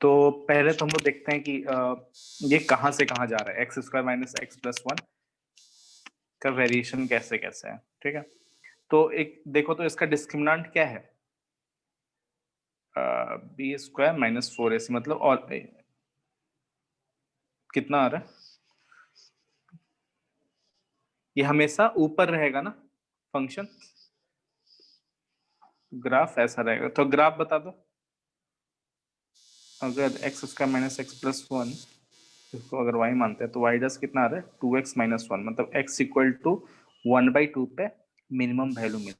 तो पहले तो हम लोग देखते हैं कि ये कहाँ से कहाँ जा रहा है, x square minus x plus one का वेरिएशन कैसे कैसे है। ठीक है, तो एक देखो तो इसका डिस्क्रिमिनेंट क्या है, बी स्क्वायर माइनस फोर ए सी, मतलब और कितना आ रहा है, ये हमेशा ऊपर रहेगा ना फंक्शन, ग्राफ ऐसा रहेगा। तो ग्राफ बता दो, अगर x square minus x plus one, इसको अगर y मानते हैं तो y डस कितना आ रहा है, टू एक्स माइनस वन, मतलब x equal to one by two पे मिनिमम वैल्यू मिल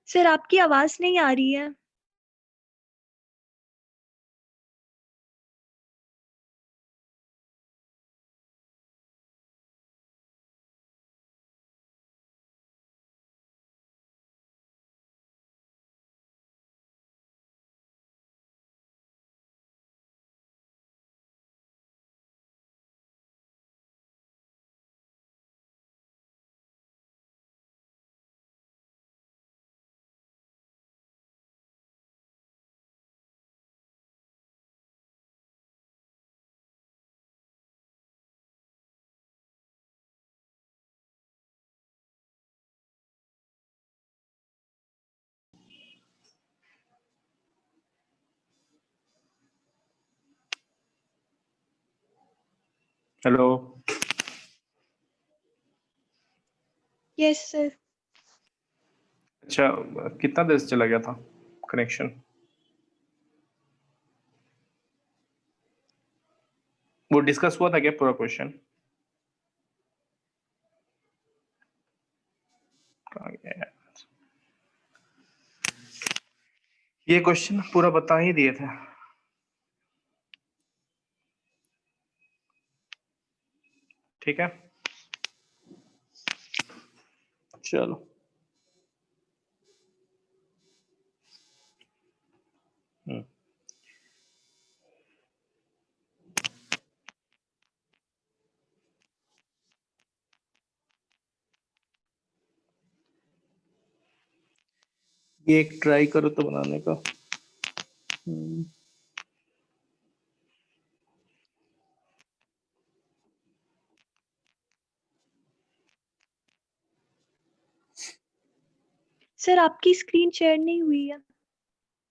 सर आपकी आवाज नहीं आ रही है। हेलो। Yes sir. अच्छा, कितना देर से चला गया था कनेक्शन? वो डिस्कस हुआ था क्या पूरा क्वेश्चन? ये क्वेश्चन पूरा बता ही दिए थे। ठीक है, चलो। ये एक ट्राई करो तो बनाने का। सर आपकी स्क्रीन शेयर नहीं हुई है।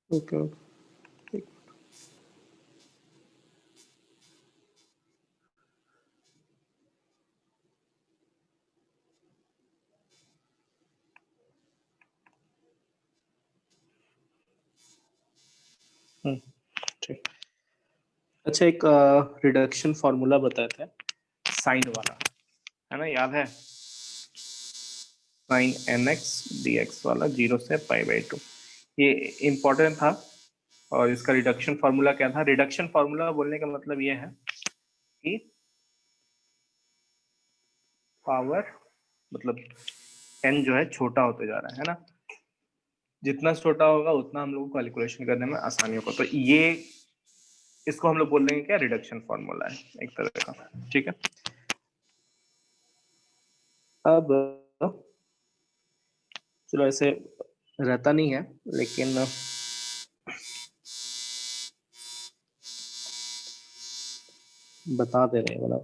Okay okay. ठीक। अच्छा, एक रिडक्शन फॉर्मूला बताते हैं साइन वाला, है ना, याद है? Sine n x D x वाला, 0 से π/2। ये इंपॉर्टेंट था। और इसका रिडक्शन फॉर्मूला क्या था? रिडक्शन फॉर्मूला बोलने का मतलब ये है कि पावर, मतलब एन जो है छोटा होते जा रहा है ना। जितना छोटा होगा उतना हम लोग को कैलकुलेशन करने में आसानी होगा। तो ये, इसको हम लोग बोल देंगे क्या, रिडक्शन फॉर्मूला है एक तरह का। ठीक है, अब चलो, ऐसे रहता नहीं है लेकिन बता दे रहे हैं वाला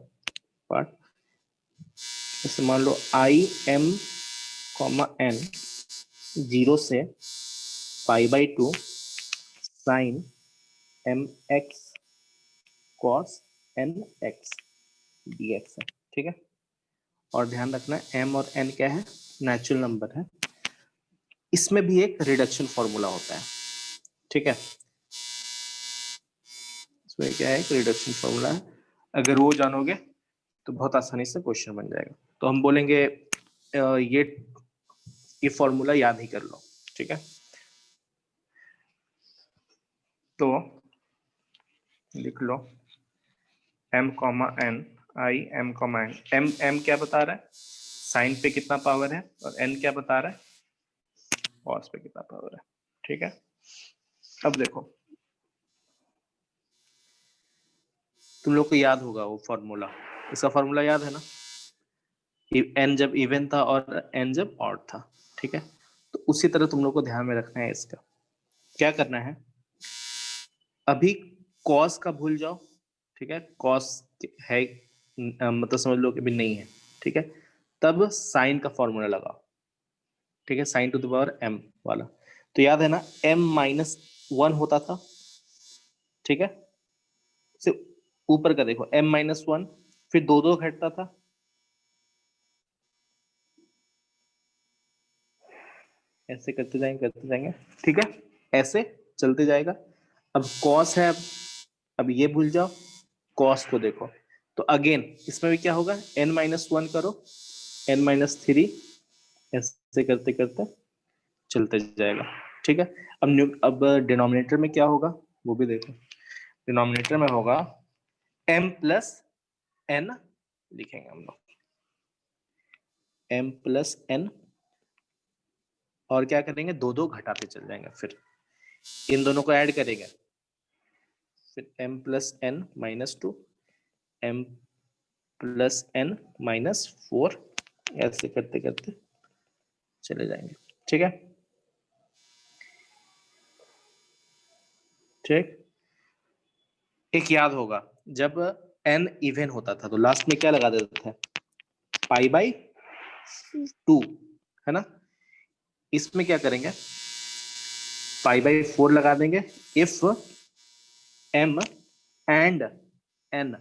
पार्ट। जैसे मान लो आई एम कॉमा एन 0 से π/2 sine M X cos N x D X है। ठीक है, और ध्यान रखना एम और एन क्या है, नेचुरल नंबर है। इसमें भी एक रिडक्शन फॉर्मूला होता है। ठीक है, इसमें क्या है, एक रिडक्शन फॉर्मूला है। अगर वो जानोगे तो बहुत आसानी से क्वेश्चन बन जाएगा। तो हम बोलेंगे ये फॉर्मूला याद ही कर लो। ठीक है, तो लिख लो m comma n, I M comma n. M क्या बता रहा है, साइन पे कितना पावर है, और एन क्या बता रहा है, कॉस पे कितना पावर है। ठीक है, अब देखो, तुम लोग को याद होगा वो फॉर्मूला, इसका फॉर्मूला याद है ना, एन जब इवन था और एन जब ऑड था। ठीक है, तो उसी तरह तुम लोग को ध्यान में रखना है। इसका क्या करना है, अभी कॉस का भूल जाओ। ठीक है, कॉस है मतलब समझ लो कि भी नहीं है। ठीक है, तब साइन का फॉर्मूला लगाओ। ठीक है, sign to the power m वाला। तो याद है ना, m-1 होता था। ठीक है, सिर्फ ऊपर का देखो, m-1, फिर दो दो घटता था। ऐसे करते जाएंगे। ठीक है, ऐसे चलते जाएगा। अब कॉस है, अब ये भूल जाओ, कॉस को देखो। तो अगेन इसमें भी क्या होगा, n-1 करो, n-3, ऐसे करते करते चलते जाएगा। ठीक है, अब डिनोमिनेटर में क्या होगा वो भी देखो। डिनोमिनेटर में होगा m प्लस n, लिखेंगे हम लोग m प्लस n, और क्या करेंगे, दो दो घटाते चल जाएंगे, फिर इन दोनों को ऐड करेंगे, फिर m plus n minus 2, m plus n minus 4, ऐसे करते करते चले जाएंगे। ठीक है, ठीक। एक याद होगा, जब n इवन होता था तो लास्ट में क्या लगा देते थे, पाई बाई 2, है ना। इसमें क्या करेंगे, पाई बाई 4 लगा देंगे if m and n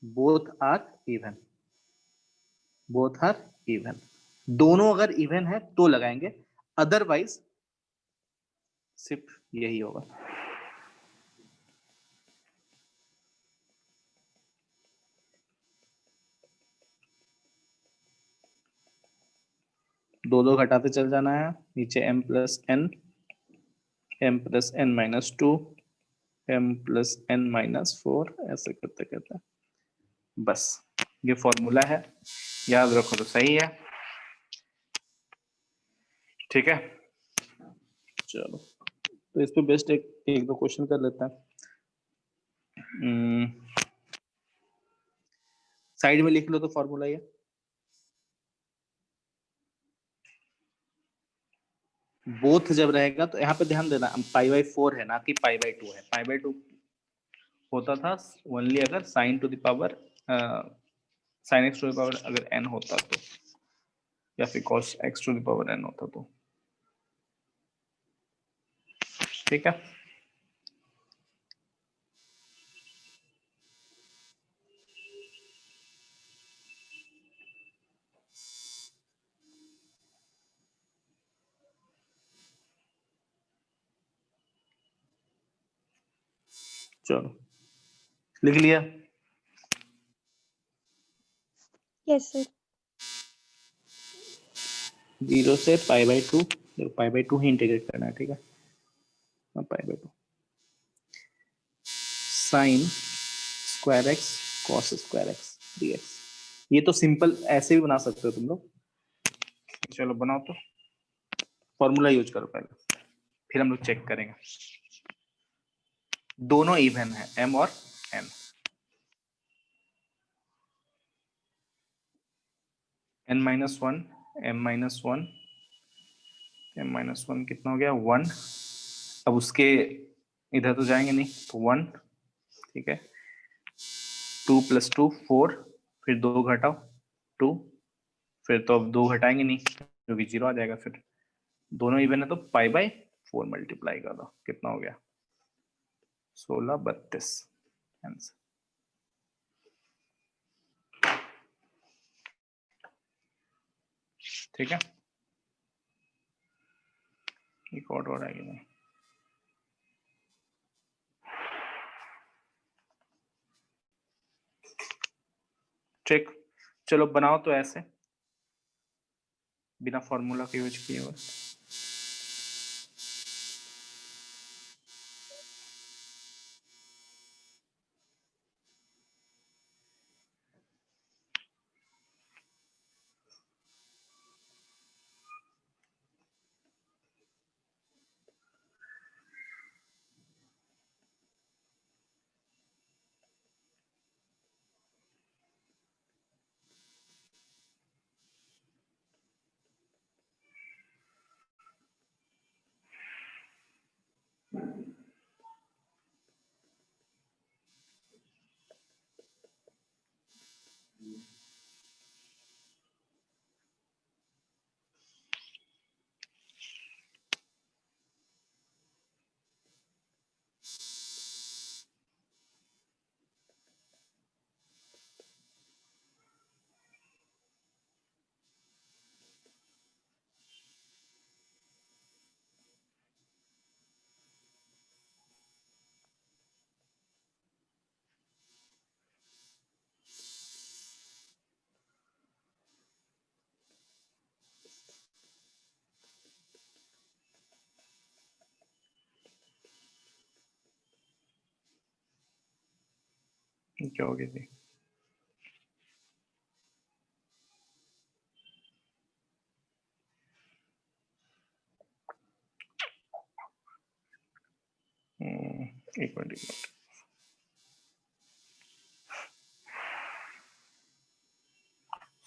both are even, both are even, दोनों अगर इवन है तो लगाएंगे, अदरवाइज सिर्फ यही होगा। दो दो घटाते चल जाना है, नीचे m plus n minus 2, m plus n minus 4, ऐसे करते करते बस ये फॉर्मूला है, याद रखो तो सही है। ठीक है, चलो तो इस पे बेस्ट एक दो क्वेश्चन कर लेते हैं। साइड में लिख लो तो फॉर्मूला ये, बोथ जब रहेगा तो यहाँ पे ध्यान देना, पाई बाई 4 है ना कि पाई बाई 2 है। पाई बाई 2 होता था ओनली अगर sine to the power sine x to the power अगर n होता तो, या फिर cos x to the power n होता तो। ठीक है, चलो लिख लिया। Yes sir. 0 से pi by 2, pi by 2 he integrate करना है। ठीक है, pi by 2 sine square x cos square x dx, ये तो सिंपल ऐसे भी बना सकते हो तुम लोग। चलो बनाओ तो, फॉर्मूला यूज करो पहले, फिर हम लोग चेक करेंगे। दोनों इवन है m और n, n minus 1, m minus 1, m minus 1 कितना हो गया 1, अब उसके इधर तो जाएंगे नहीं तो 1। ठीक है, 2 प्लस 2 4, फिर 2 घटाओ 2, फिर तो अब 2 घटाएंगे नहीं क्योंकि 0 आ जाएगा, फिर दोनों इवन है तो पाई बाई 4 मल्टीप्लाई कर दो, कितना हो गया 16 32 आंसर। ठीक है, एक और आएगी नहीं। ठीक, चलो बनाओ तो ऐसे बिना फॉर्मूला के यूज किए हुए। क्या हो गया जी? एक मिनट।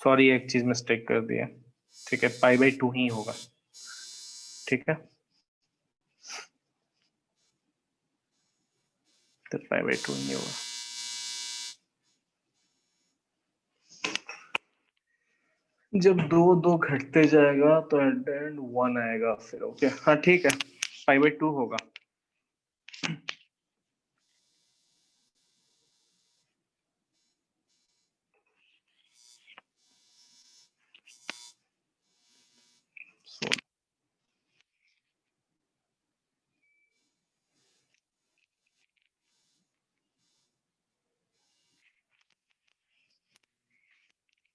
सॉरी, एक चीज मिस्टेक कर दिया। ठीक है, पाई/2 ही होगा। ठीक है, तो पाई/2 ही होगा। जब दो दो घटते जाएगा तो एट द एंड 1 आएगा फिर। ओके, हाँ ठीक है, पाई/2 होगा। So,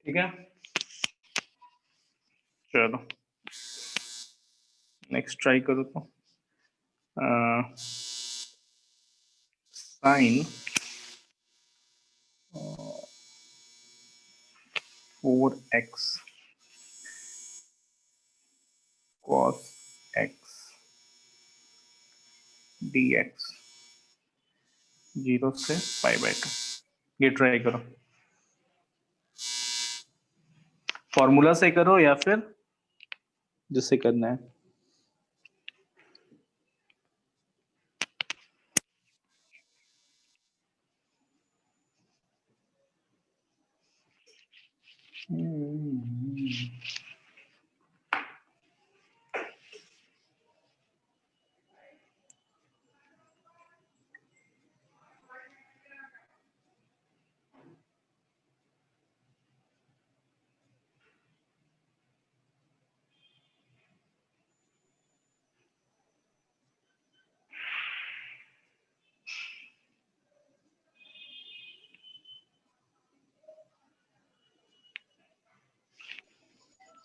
ठीक है, चलो नेक्स्ट ट्राई करो तो। Sign 4x cos x dx 0 से पाई/2। ये ट्राई करो, फॉर्मूला से करो या फिर जिससे करना है।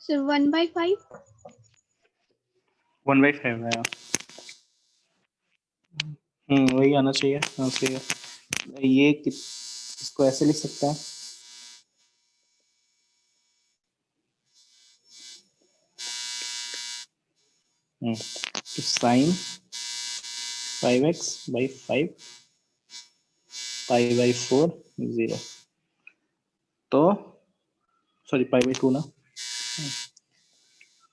So 1/5. 1/5 है। वही आना चाहिए। हाँ सही है। ये इसको ऐसे लिख सकता है। तो साइन 5x/5 पाई/4 0। तो सॉरी, पाई/2 ना,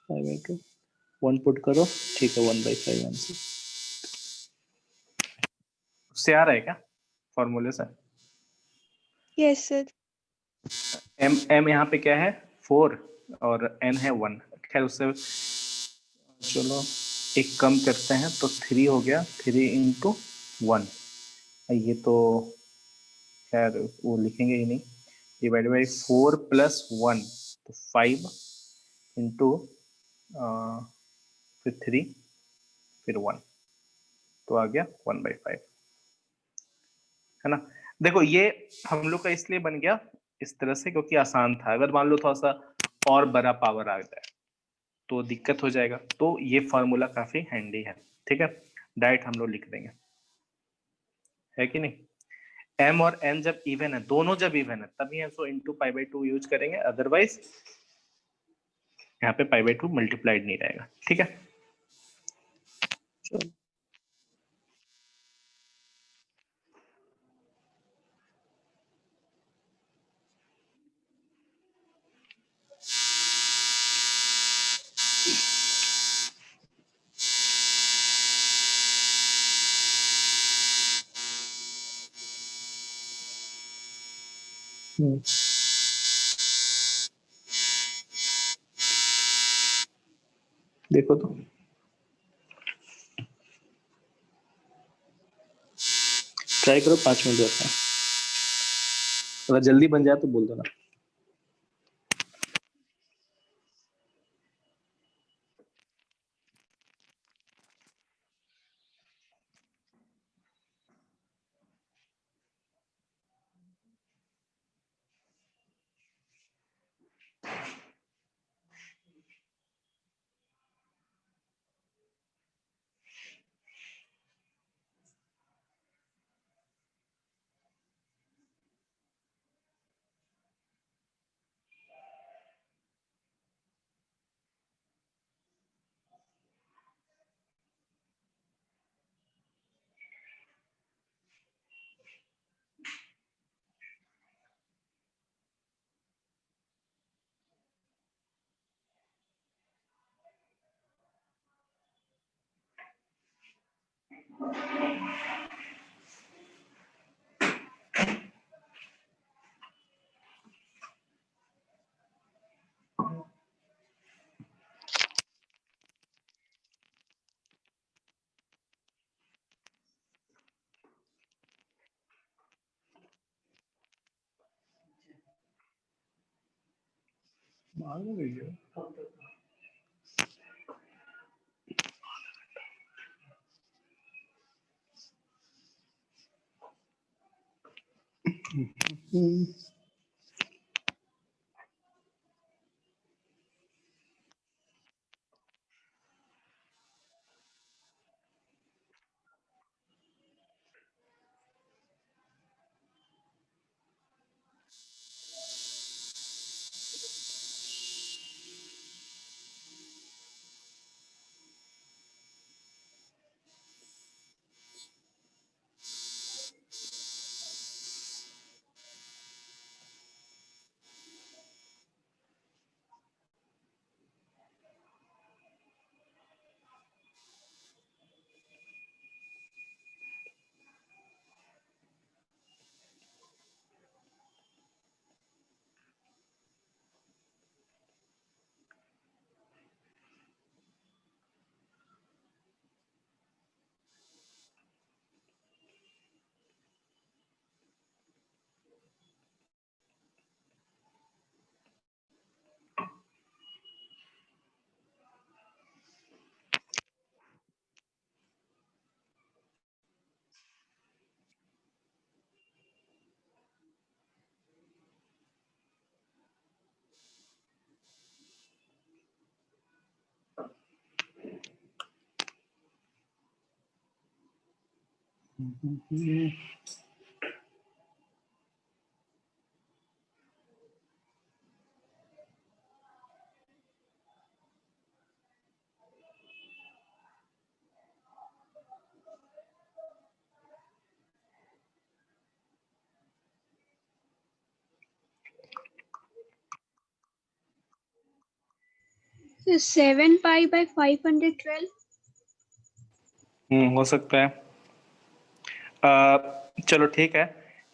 पाई/2 1 पुट करो। ठीक है, 1/5 आंसर। उससे आ रहा है क्या फॉर्मूले से? Yes, sir. m यहाँ पे क्या है? 4 और n है 1। खैर उससे चलो एक कम करते हैं, तो 3 हो गया। 3 इंटू 1, ये तो खैर वो लिखेंगे ही नहीं। डिवाइड बाई 4 प्लस 1, तो 5 इंटू फिर 3 फिर 1, तो आ गया 1/5, है ना। देखो ये हम लोग का इसलिए बन गया इस तरह से क्योंकि आसान था। अगर मान लो थोड़ा सा और बड़ा पावर आ जाए तो दिक्कत हो जाएगा। तो ये फॉर्मूला काफी हैंडी है। ठीक है, डायरेक्ट हम लोग लिख देंगे, है कि नहीं। m और n जब इवन है, दोनों जब इवन है, तभी हम सो इंटू पाई/2 यूज करेंगे। अदरवाइज यहाँ पे पाई/2 मल्टीप्लाइड नहीं रहेगा। ठीक है, चलो देखो तो ट्राई करो, 5 मिनट रहता है। अगर जल्दी बन जाए तो बोल दो ना। So 7 pi by 512. हो सकता है। चलो ठीक है,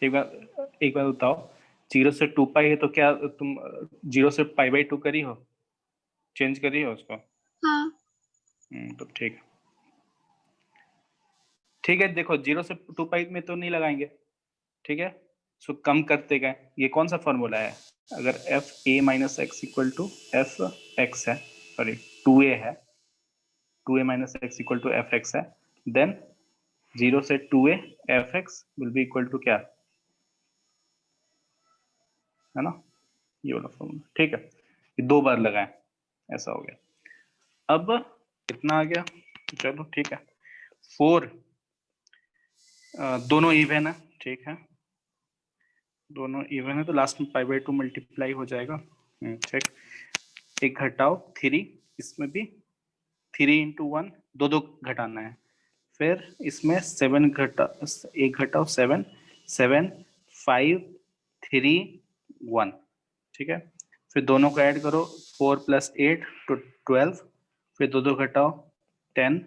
एक बार बताओ, 0 से 2 पाई है तो क्या तुम 0 से पाई बाई 2 करी हो, चेंज करी हो उसको? हाँ। तो ठीक है, देखो 0 से 2 पाई में तो नहीं लगाएंगे, ठीक है, सो कम करते गए। ये कौन सा फॉर्मूला है? अगर f a minus x equal to f x है, सॉरी 2a है, 2a minus x equal to f x है, देन 0 से 2a f x will be equal to क्या, है ना, ये वाला फॉर्मूला, ठीक है। ये 2 बार लगाएं, ऐसा हो गया। अब कितना आ गया, चलो ठीक है, 4 दोनों इवन है, ठीक है, दोनों इवन है तो लास्ट में पाई बाई 2 मल्टीप्लाई हो जाएगा, ठीक। एक घटाओ 3, इसमें भी 3 इंटू 1, दो घटाना है, फिर इसमें 7 एक घटाओ 7, 7 5 3 1, ठीक है। फिर दोनों को ऐड करो, 4 + 8 तो 12, फिर दो घटाओ 10,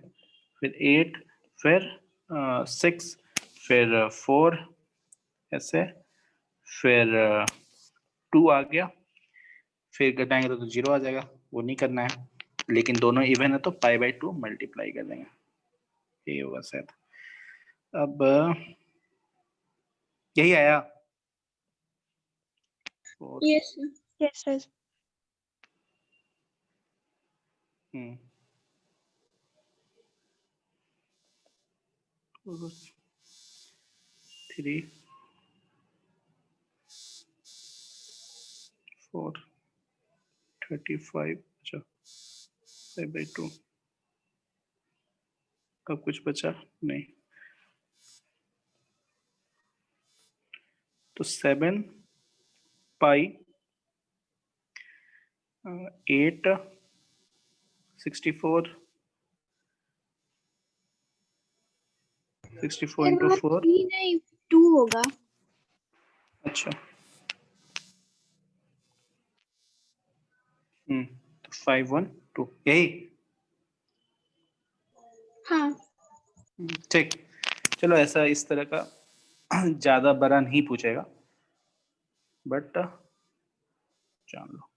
फिर 8, फिर 6, फिर 4, ऐसे, फिर 2 आ गया, फिर घटाएंगे तो 0 आ जाएगा, वो नहीं करना है, लेकिन दोनों इवन है तो पाई बाई 2 मल्टीप्लाई कर देंगे, ये होगा शायद। अब यही आया। Yes, sir. Yes, sir. हम्म 3 4 35, अच्छा 5/2, अब कुछ बचा नहीं, तो 7 पाई 8 64 इंटू 4, 3 नहीं 2 होगा। अच्छा, तो 5 1 2 यही। हाँ। ठीक, चलो ऐसा इस तरह का ज्यादा बड़ा नहीं पूछेगा, बट जान लो,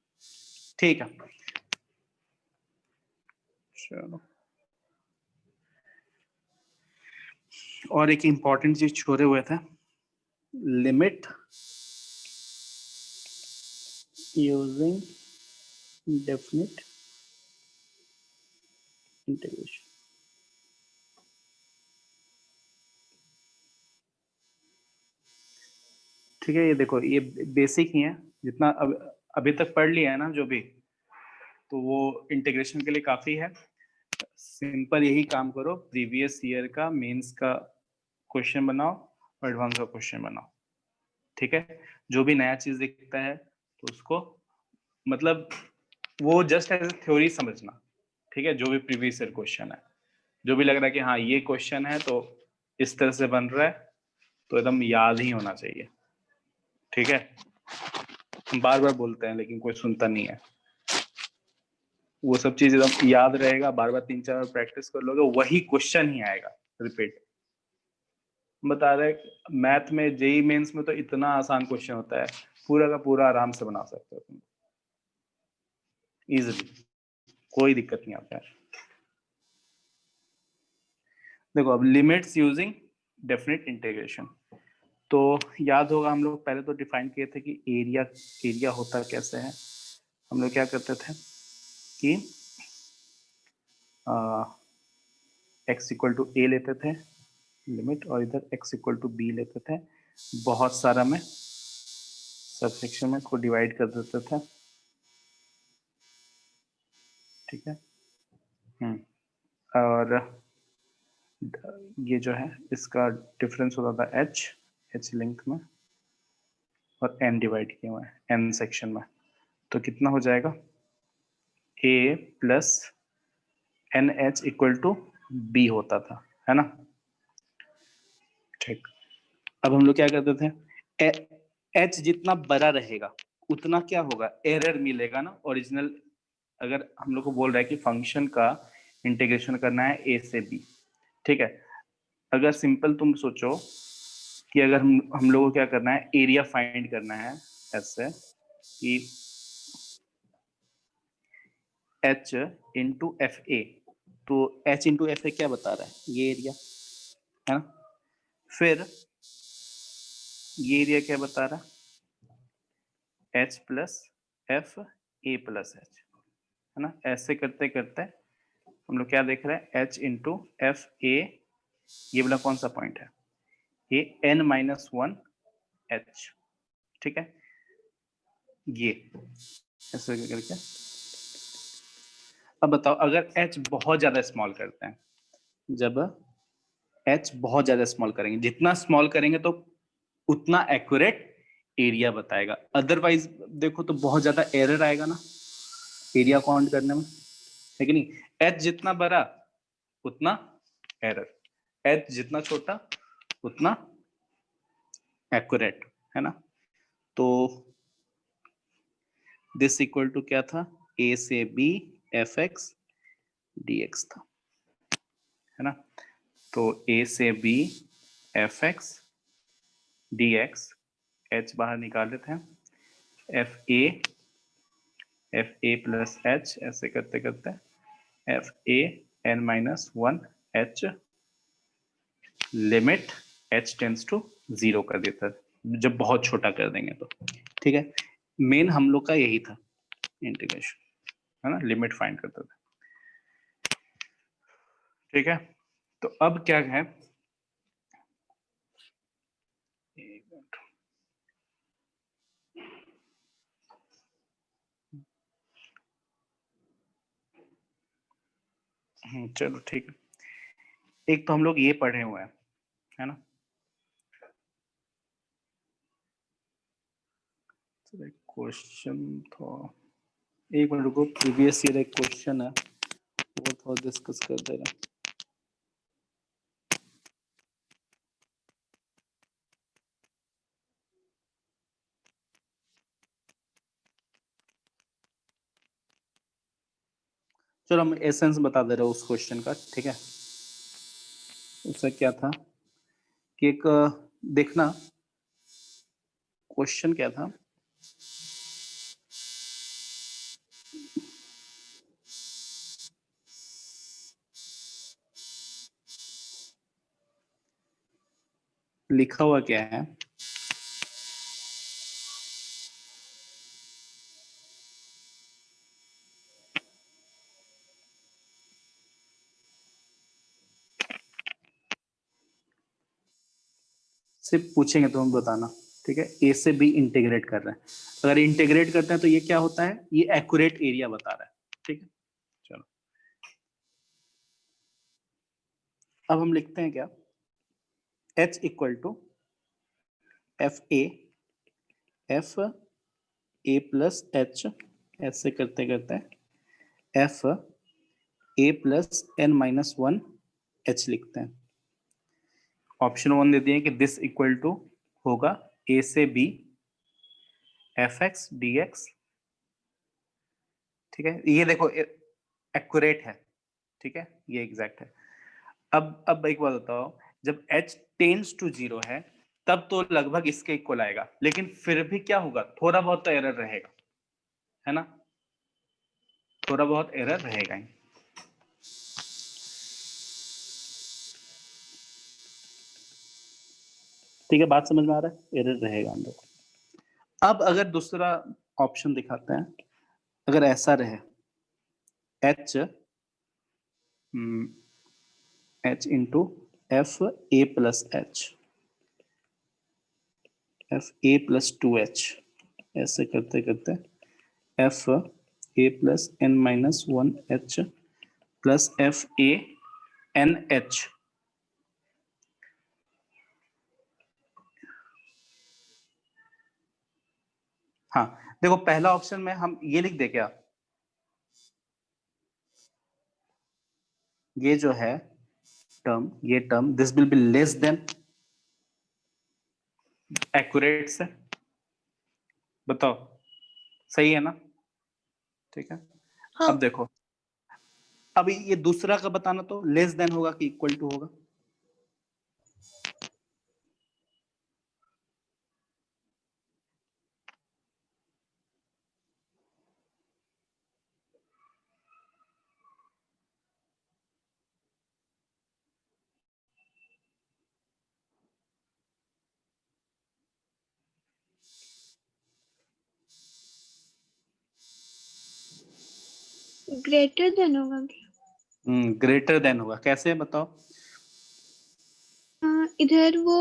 ठीक है। चलो, और एक इंपॉर्टेंट चीज छोड़े हुए थे, लिमिट यूजिंग डेफिनेट इंटीग्रेशन। ठीक है, ये देखो, ये बेसिक ही है, जितना अभी तक पढ़ लिया है ना जो भी, तो वो इंटीग्रेशन के लिए काफी है। सिंपल यही काम करो, प्रीवियस ईयर का मेंस का क्वेश्चन बनाओ और एडवांस का क्वेश्चन बनाओ, ठीक है। जो भी नया चीज दिखता है तो उसको, मतलब वो जस्ट एज ए थ्योरी समझना, ठीक है। जो भी प्रीवियस ईयर क्वेश्चन है, जो भी लग रहा है कि हाँ ये क्वेश्चन है तो इस तरह से बन रहा है, तो एकदम याद ही होना चाहिए, ठीक है। बार बार बोलते हैं लेकिन कोई सुनता नहीं है, वो सब चीज एकदम याद रहेगा, बार बार 3-4 बार प्रैक्टिस कर लोगे, वही क्वेश्चन ही आएगा रिपीट। बता रहे मैथ में, जेई मेंस में तो इतना आसान क्वेश्चन होता है, पूरा का पूरा आराम से बना सकते हो तुम इजिली, कोई दिक्कत नहीं आता है। देखो अब लिमिट्स यूजिंग डेफिनेट इंटीग्रेशन, तो याद होगा हम लोग पहले तो डिफाइन किए थे कि एरिया होता कैसे है। हम लोग क्या करते थे कि x इक्वल टू ए लेते थे लिमिट, और इधर x इक्वल टू बी लेते थे, बहुत सारा में सबसेक्शन में को डिवाइड कर देते थे, ठीक है। और ये जो है इसका डिफरेंस होता था h लेंथ में, और n डिवाइड किया हुआ है n सेक्शन में, तो कितना हो जाएगा a plus n h equal to बी होता था, है ना। ठीक, अब हम लोग क्या करते थे, एच जितना बड़ा रहेगा उतना क्या होगा, एरर मिलेगा ना ओरिजिनल। अगर हम लोग को बोल रहा है कि फंक्शन का इंटीग्रेशन करना है ए से बी, ठीक है। अगर सिंपल तुम सोचो कि अगर हम लोग को क्या करना है, एरिया फाइंड करना है ऐसे कि h इंटू एफ ए, तो h इंटू एफ ए क्या बता रहा है, ये एरिया है ना। फिर ये एरिया क्या बता रहा है, h plus f a plus H, है ना। ऐसे करते करते हम लोग क्या देख रहे हैं, h इंटू एफ ए, ये वाला कौन सा पॉइंट है, ये n-1 h, ठीक है। ये ऐसे करके, अब बताओ अगर h बहुत ज्यादा स्मॉल करते हैं, जब h बहुत ज्यादा स्मॉल करेंगे, जितना स्मॉल करेंगे तो उतना एक्यूरेट एरिया बताएगा, अदरवाइज देखो तो बहुत ज्यादा एरर आएगा ना एरिया काउंट करने में, है कि नहीं। h जितना बड़ा उतना एरर, h जितना छोटा उतना एक्यूरेट, है ना। तो दिस इक्वल टू क्या था, a से b F x D x था, है ना। तो a से b F x D x, h बाहर निकाल लेते हैं, एफ ए प्लस एच, ऐसे करते करते f a n-1 h, limit h tends to 0 कर देता है जब बहुत छोटा कर देंगे तो, ठीक है। मेन हम लोग का यही था इंटीग्रेशन, है ना, लिमिट फाइंड करते थे, ठीक है। तो अब क्या है, चलो ठीक है। एक तो हम लोग ये पढ़े हुए हैं, है ना। क्वेश्चन था, एक मिनट रुको, प्रीवियस ईयर एक क्वेश्चन है वो थोड़ा डिस्कस कर दे रहा। चलो हम एसेंस बता दे रहे हो उस क्वेश्चन का, ठीक है। उसका क्या था कि एक देखना क्वेश्चन क्या था, लिखा हुआ क्या है, सिर्फ पूछेंगे तो हम बताना, ठीक है। ए से बी इंटीग्रेट कर रहे हैं, अगर इंटीग्रेट करते हैं तो ये क्या होता है, ये एक्यूरेट एरिया बता रहा है, ठीक है। चलो अब हम लिखते हैं क्या, H equal to f a plus h, ऐसे करते करते f a plus n minus one h लिखते हैं। ऑप्शन 1 दे दिए कि दिस इक्वल टू होगा ए से b F x D x, ठीक है। ये देखो एक्यूरेट है, ठीक है, ये एग्जैक्ट है। अब एक बात बताओ, जब h टेंस टू 0 है तब तो लगभग इसके इक्वल आएगा, लेकिन फिर भी क्या होगा, थोड़ा बहुत तो एरर रहेगा, है ना, थोड़ा बहुत एरर रहेगा ही। ठीक है, बात समझ में आ रहा है, एरर रहेगा अंदर। अब अगर दूसरा ऑप्शन दिखाते हैं, अगर ऐसा रहे h into f a plus h, f a plus two h, ऐसे करते करते f a plus n minus one h plus f a n h. हाँ देखो, पहला ऑप्शन में हम ये लिख दे क्या, ये जो है टर्म, ये term this will be less then accurate से, बताओ सही है ना, ठीक है। हाँ। अब देखो, अभी ये दूसरा का बताना, तो लेस देन होगा कि इक्वल टू होगा, ग्रेटर देन होगा क्या? ग्रेटर देन होगा, कैसे बताओ। इधर वो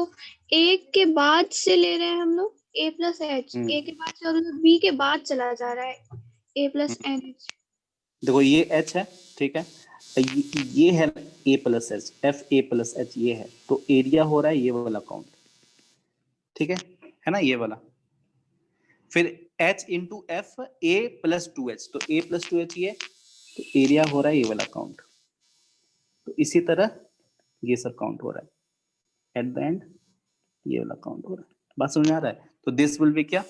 एक के बाद से ले रहे हैं हम लोग, ए प्लस एच, ए के बाद से, और बी के बाद चला जा रहा है ए प्लस एन एच। देखो ये h है, ठीक है, ये है a plus h, f a plus H ये है, तो एरिया हो रहा है ये वाला काउंट, ठीक है ना, ये वाला। फिर h into f a plus two H, तो a प्लस टू एच ये, तो एरिया हो रहा है ये वाला काउंट, तो इसी तरह ये सब काउंट हो रहा है एट द एंड, ये वाला काउंट हो रहा है। बात समझ में आ रहा है, तो दिस विल बी क्या,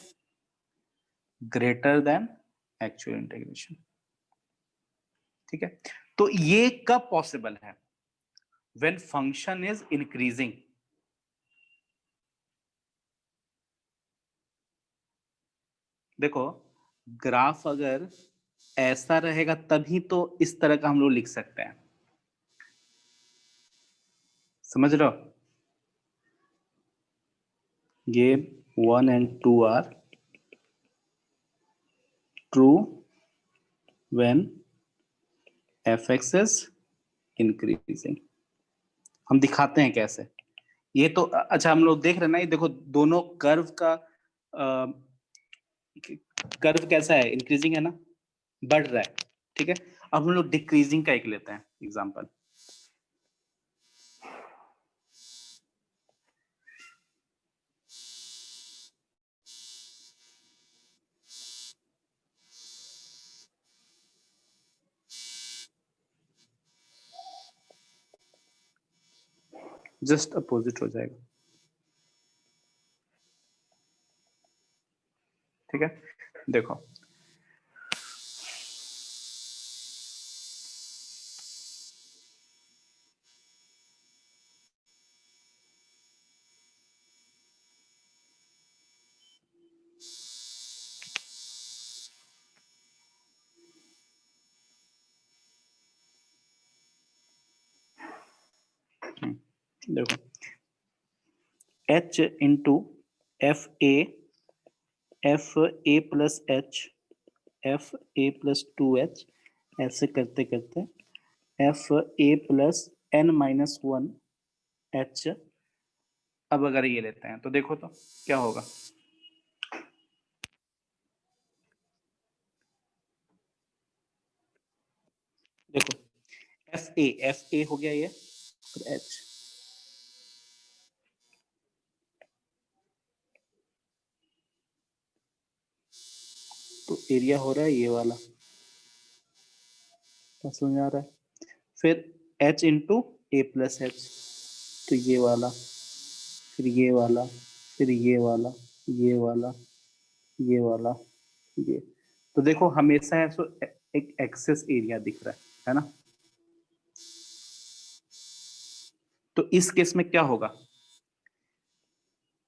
ग्रेटर देन एक्चुअल इंटीग्रेशन, ठीक है। तो ये कब पॉसिबल है, व्हेन फंक्शन इज इंक्रीजिंग। देखो ग्राफ अगर ऐसा रहेगा तभी तो इस तरह का हम लोग लिख सकते हैं, समझ रहे हो, ये 1 and 2 are true when f x is increasing. हम दिखाते हैं कैसे, ये तो अच्छा हम लोग देख रहे हैं ना, ये देखो दोनों कर्व का कर्व कैसा है, इंक्रीजिंग है ना, बढ़ रहा है, ठीक है। अब हम लोग डिक्रीजिंग का एक लेते हैं एग्जांपल, जस्ट अपोजिट हो जाएगा, ठीक है। देखो देखो H into f a plus h, f a plus 2H, ऐसे करते करते f a plus n minus 1H। अब अगर ये लेते हैं तो देखो तो क्या होगा। देखो एफ ए हो गया ये, और एच, तो एरिया हो रहा है ये वाला, क्या समझ आ रहा है। फिर H इंटू ए प्लस एच, तो ये वाला, फिर ये वाला, फिर ये वाला, ये वाला, ये वाला, ये। तो देखो हमेशा ऐसो एक एक्सेस एरिया दिख रहा है ना। तो इस केस में क्या होगा,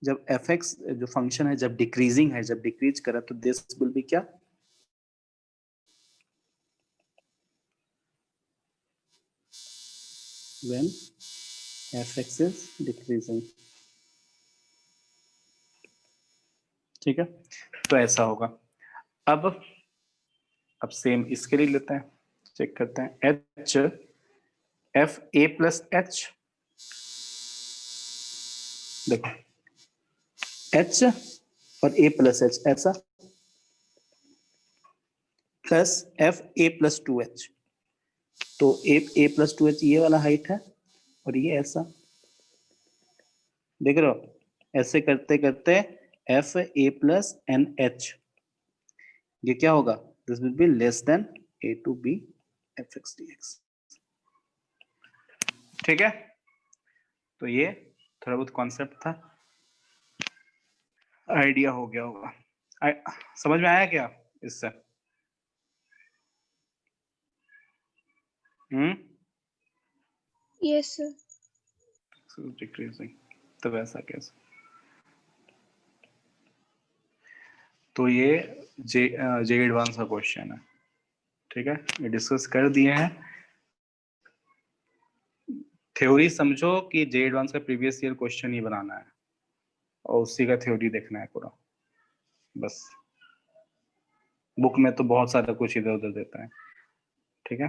जब एफ एक्स जो फंक्शन है जब डिक्रीजिंग है, जब डिक्रीज करा, तो दिस विल बी क्या, when f x is decreasing. ठीक है, तो ऐसा होगा। अब सेम इसके लिए लेते हैं, चेक करते हैं। H f a plus H, देखो एच और ए प्लस एच ऐसा, plus f a plus 2H, तो ए प्लस 2H ये वाला हाइट है, और ये ऐसा, देख रहे हो, ऐसे करते करते f a plus n h, ये क्या होगा, this will be less than a to B F x D x. ठीक है, तो ये थोड़ा बहुत कॉन्सेप्ट था, आइडिया हो गया होगा। समझ में आया क्या इससे? Yes sir. डिक्रीजिंग, तो वैसा कैसे, तो ये जे एडवांस का क्वेश्चन है। ठीक है, ये डिस्कस कर दिए हैं। थ्योरी समझो कि जे एडवांस का प्रीवियस ईयर क्वेश्चन ही बनाना है और उसी का थ्योरी देखना है पूरा, बस। बुक में तो बहुत सारा कुछ इधर उधर देता है। ठीक है,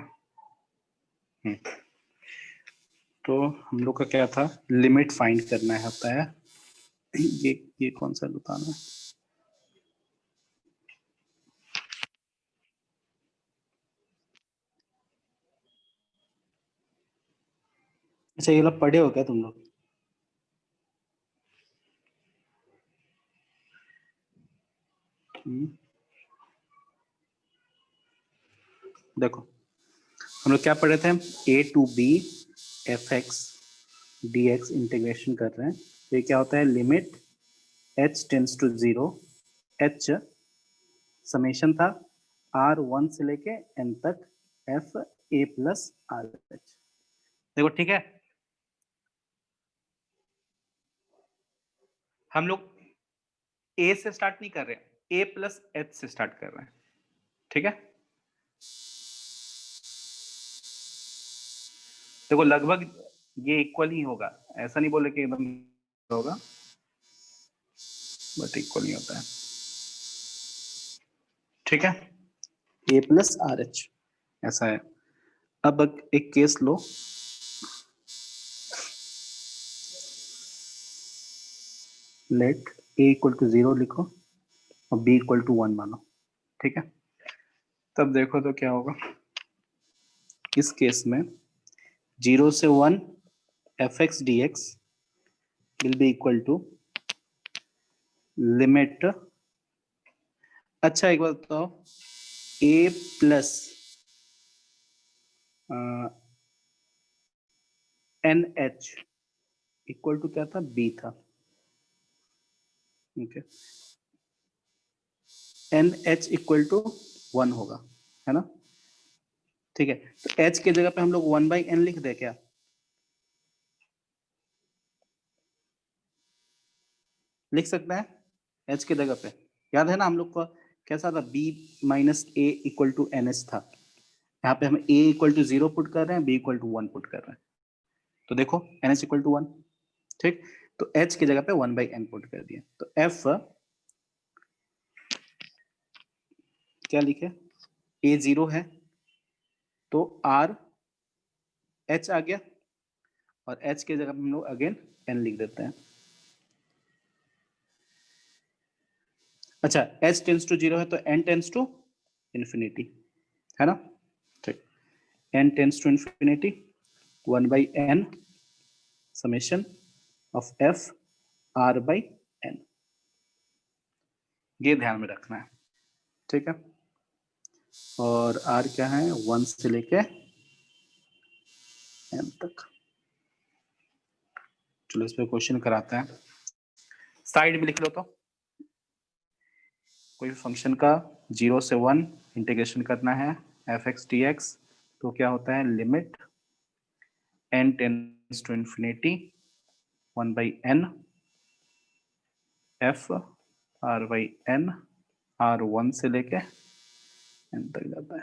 तो हम लोग का क्या था, लिमिट फाइंड करना है होता है। ये कौन सा बताना है, अच्छा ये लोग पढ़े हो क्या तुम लोग? देखो हम लोग क्या पढ़े थे, A to B F x D X integration कर रहे हैं। तो ये क्या होता है, limit h tends to 0, h summation था r1 से लेके n तक f a plus R H. देखो ठीक है, हम लोग a से स्टार्ट नहीं कर रहे हैं, a प्लस एच से स्टार्ट कर रहे हैं। ठीक है, देखो लगभग ये इक्वल ही होगा, ऐसा नहीं बोले कि एकदम होगा, बट इक्वल ही होता है। ठीक है, a प्लस आर एच ऐसा है। अब एक केस लो, लेट a इक्वल टू 0 लिखो और b इक्वल टू 1 मानो। ठीक है, तब देखो तो क्या होगा, इस केस में 0 से 1 f x D x will be equal to limit, अच्छा एक बात बताओ, a plus n h equal to क्या था, b था। Okay, n h equal to 1 होगा, है ना। ठीक है, तो h के जगह पे हम लोग 1/n लिख दे क्या, लिख सकते हैं h की जगह पे। याद है ना हम लोग को कैसा था, b minus a equal to n h था। यहाँ पे हम a इक्वल टू 0 पुट कर रहे हैं, b इक्वल टू 1 पुट कर रहे हैं। तो देखो n इज इक्वल टू 1, ठीक। तो h की जगह पे 1/n पुट कर दिया, तो f क्या लिखे, a 0 है तो r h आ गया, और h की जगह पे हम लोग अगेन n लिख देते हैं। अच्छा, h टेंस टू 0 है तो n टेंस टू इंफिनिटी, है ना, ठीक। n tends to infinity 1/n summation of f r/n, ये ध्यान में रखना है, ठीक है। और r क्या है, 1 से लेके n तक। चलो इस पे क्वेश्चन कराते हैं, साइड में लिख लो। तो कोई फंक्शन का 0 से 1 इंटीग्रेशन करना है f(x) dx, तो क्या होता है, limit n tends to infinity 1/n f r/n, r 1 से लेके n तक जाता है।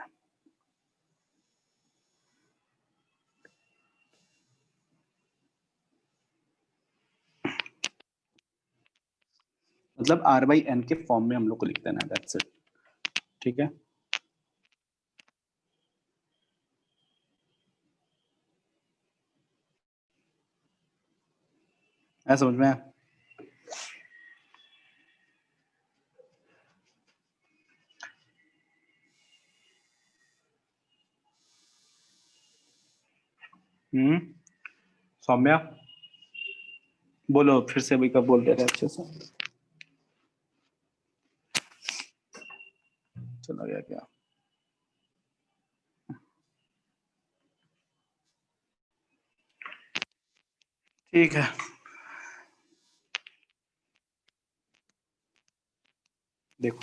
मतलब r/n के फॉर्म में हम लोग को लिख देना है, दैट्स इट, ठीक है। ऐसा समझ में आया? सौम्या बोलो फिर से, अभी कब बोल दे रहे अच्छे से, चला गया क्या? ठीक है, देखो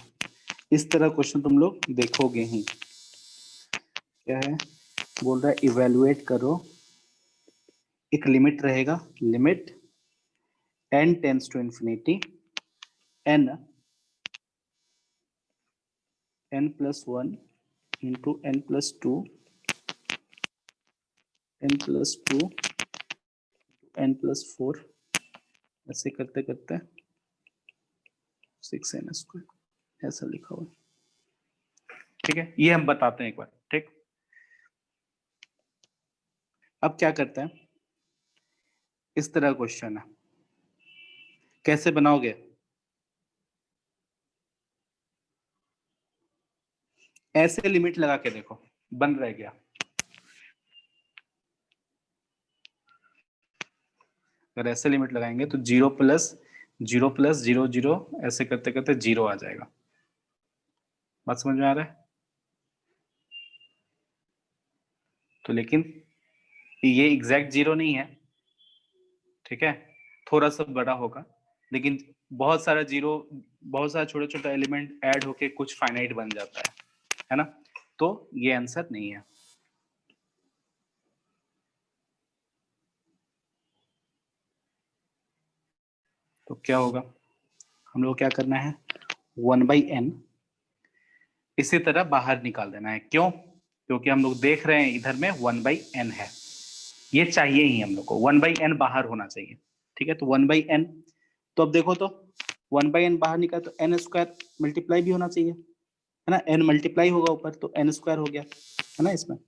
इस तरह क्वेश्चन तुम लोग देखोगे ही। क्या है, बोल रहा है इवेलुएट करो, एक लिमिट रहेगा, limit n tends to infinity n n+1 into n+2 n+2 n+4, ऐसे करते करते 6n², ऐसा लिखा हुआ, ठीक है। ये हम बताते हैं एक बार, ठीक। अब क्या करते हैं, इस तरह क्वेश्चन है, कैसे बनाओगे, ऐसे लिमिट लगा के देखो, बन रह गया। अगर ऐसे लिमिट लगाएंगे तो 0+0+0 ऐसे करते करते 0 आ जाएगा। बात समझ में आ रहा है? तो लेकिन ये एग्जैक्ट 0 नहीं है, ठीक है, थोड़ा सा बड़ा होगा, लेकिन बहुत सारा जीरो, बहुत सारा छोटा छोटा एलिमेंट ऐड होके कुछ फाइनाइट बन जाता है ना। तो ये आंसर नहीं है। तो क्या होगा, हम लोग क्या करना है, 1/n इसी तरह बाहर निकाल देना है। क्यों? क्योंकि हम लोग देख रहे हैं इधर में 1/n है, ये चाहिए ही हम लोग को, 1/n बाहर होना चाहिए, ठीक है। तो 1/n, तो अब देखो तो 1/n बाहर निकाल तो n² मल्टीप्लाई भी होना चाहिए, है ना, n मल्टीप्लाई होगा ऊपर तो n² हो गया, है ना इसमें।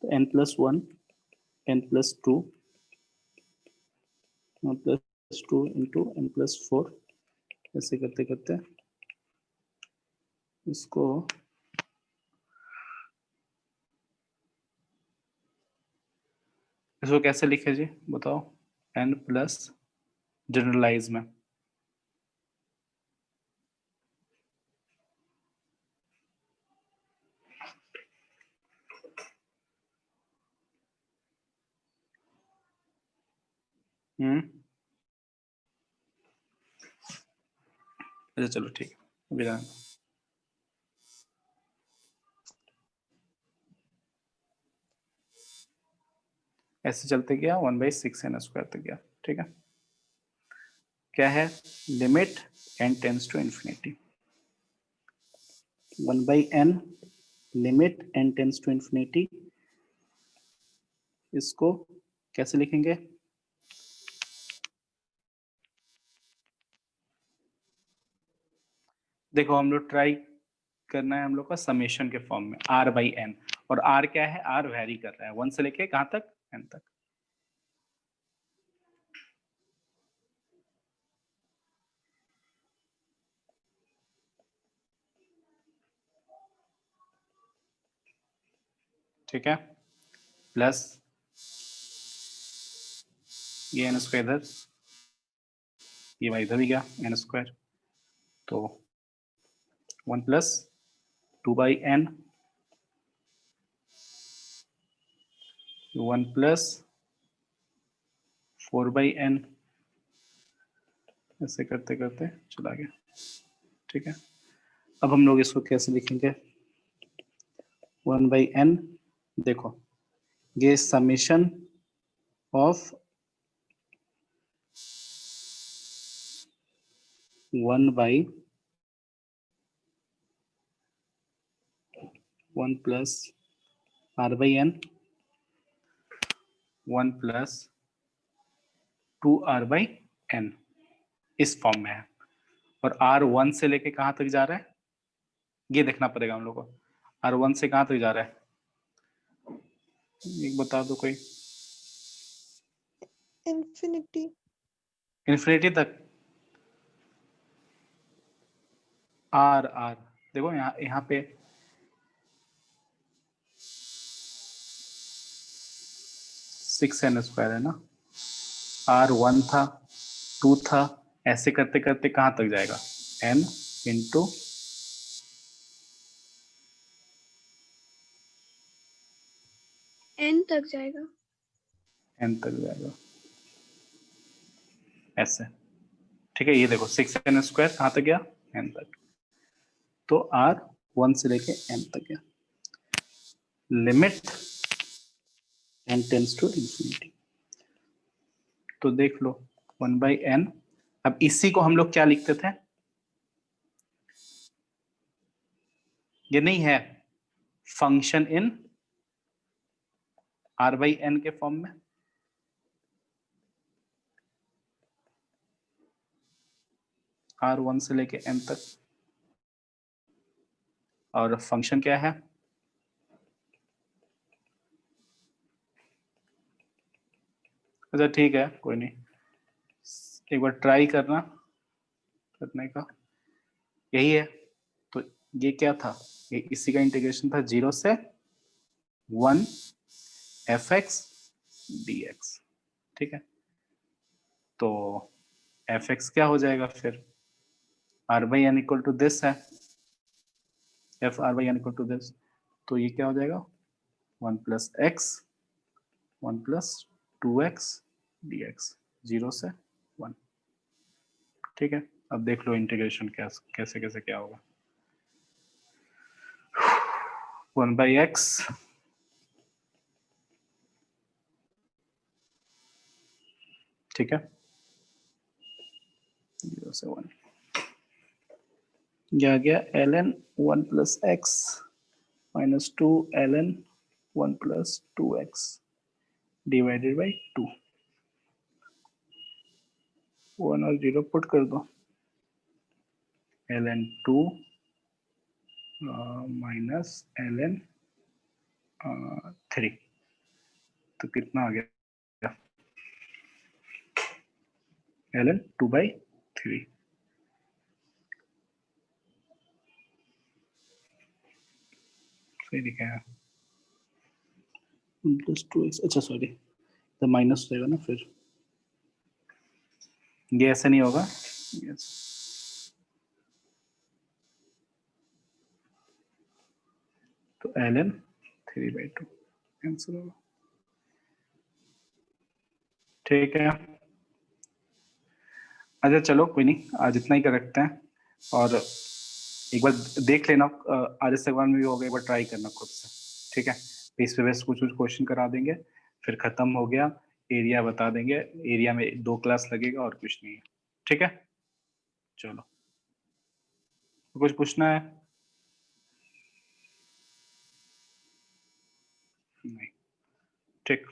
तो n+1 n+2 n+2 into n+4, ऐसे करते करते इसको कैसे लिखे जी बताओ, n प्लस जनरलाइज में, अच्छा चलो ठीक है, विराम। ऐसे चलते गया 1/6n² तक गया, ठीक है। क्या है, limit n tends to infinity 1/n limit n tends to infinity इसको कैसे लिखेंगे? देखो हम लोग ट्राई करना है हम लोग का समेशन के फॉर्म में r बाई n, और r क्या है? r वेरी कर रहा है 1 से लेके कहां तक? n तक। ठीक है, प्लस ये n स्क्वायर इधर, ये y इधर भी गया n स्क्वायर, तो 1 plus 2 by n, 1 plus 4 by n, ऐसे करते करते चला गया। ठीक है, अब हम लोग इसको कैसे लिखेंगे? 1 बाई n, देखो ये summation of 1 by 1 plus r by n, 1 plus 2r by n, इस फॉर्म में है। और r 1 से लेके कहां तक जा रहा है ये देखना पड़ेगा हम लोग को। r 1 से कहां तक जा रहा है एक बता दो कोई। इंफिनिटी। इन्फिनिटी तक। r देखो यहाँ पे सिक्स एन स्क्वायर है ना, r1 था 2 था, ऐसे करते करते कहां तक जाएगा? n इंटू n तक जाएगा। n तक जाएगा ऐसे। ठीक है, ये देखो 6n स्क्वायर कहां तक गया? n तक। तो r 1 से लेके n तक गया। Limit n tends to infinity. तो देख लो 1 बाई n। अब इसी को हम लोग क्या लिखते थे? ये नहीं है function in r by n के फॉर्म में। r 1 से लेके n तक, और फंक्शन क्या है? अच्छा ठीक है, कोई नहीं, एक बार ट्राई करना करने का, यही है। तो ये क्या था? ये इसी का इंटीग्रेशन था 0 से 1 fx dx। ठीक है, तो fx क्या हो जाएगा फिर? r by n equal to this है, f r by n equal to this, तो ये क्या हो जाएगा? 1 plus x 1 plus 2x dx, 0 से 1। ठीक है, अब देख लो इंटीग्रेशन कैसे कैसे क्या होगा। 1 बाई एक्स ठीक है, 0 से 1 क्या गया? ln 1 plus x minus 2 ln 1 plus 2x divided by 2। 1 और 0 पुट कर दो, ln 2 माइनस ln 3, तो कितना आ गया? ln 2 by 3। सही लिखा है प्लस 2x, अच्छा सॉरी, तो माइनस हो जाएगा ना फिर, ये ऐसे नहीं होगा, yes. तो ln 3 बाई 2 आंसर होगा। ठीक है, अच्छा चलो कोई नहीं, आज इतना ही कर रखते हैं। और एक बार देख लेना, आर्य सगवान में भी होगा, एक बार ट्राई करना खुद से। ठीक है, पेज पे बेस्ट कुछ क्वेश्चन करा देंगे, फिर खत्म हो गया, एरिया बता देंगे। एरिया में 2 क्लास लगेगा और कुछ नहीं है। ठीक है, चलो कुछ पूछना है? नहीं, ठीक।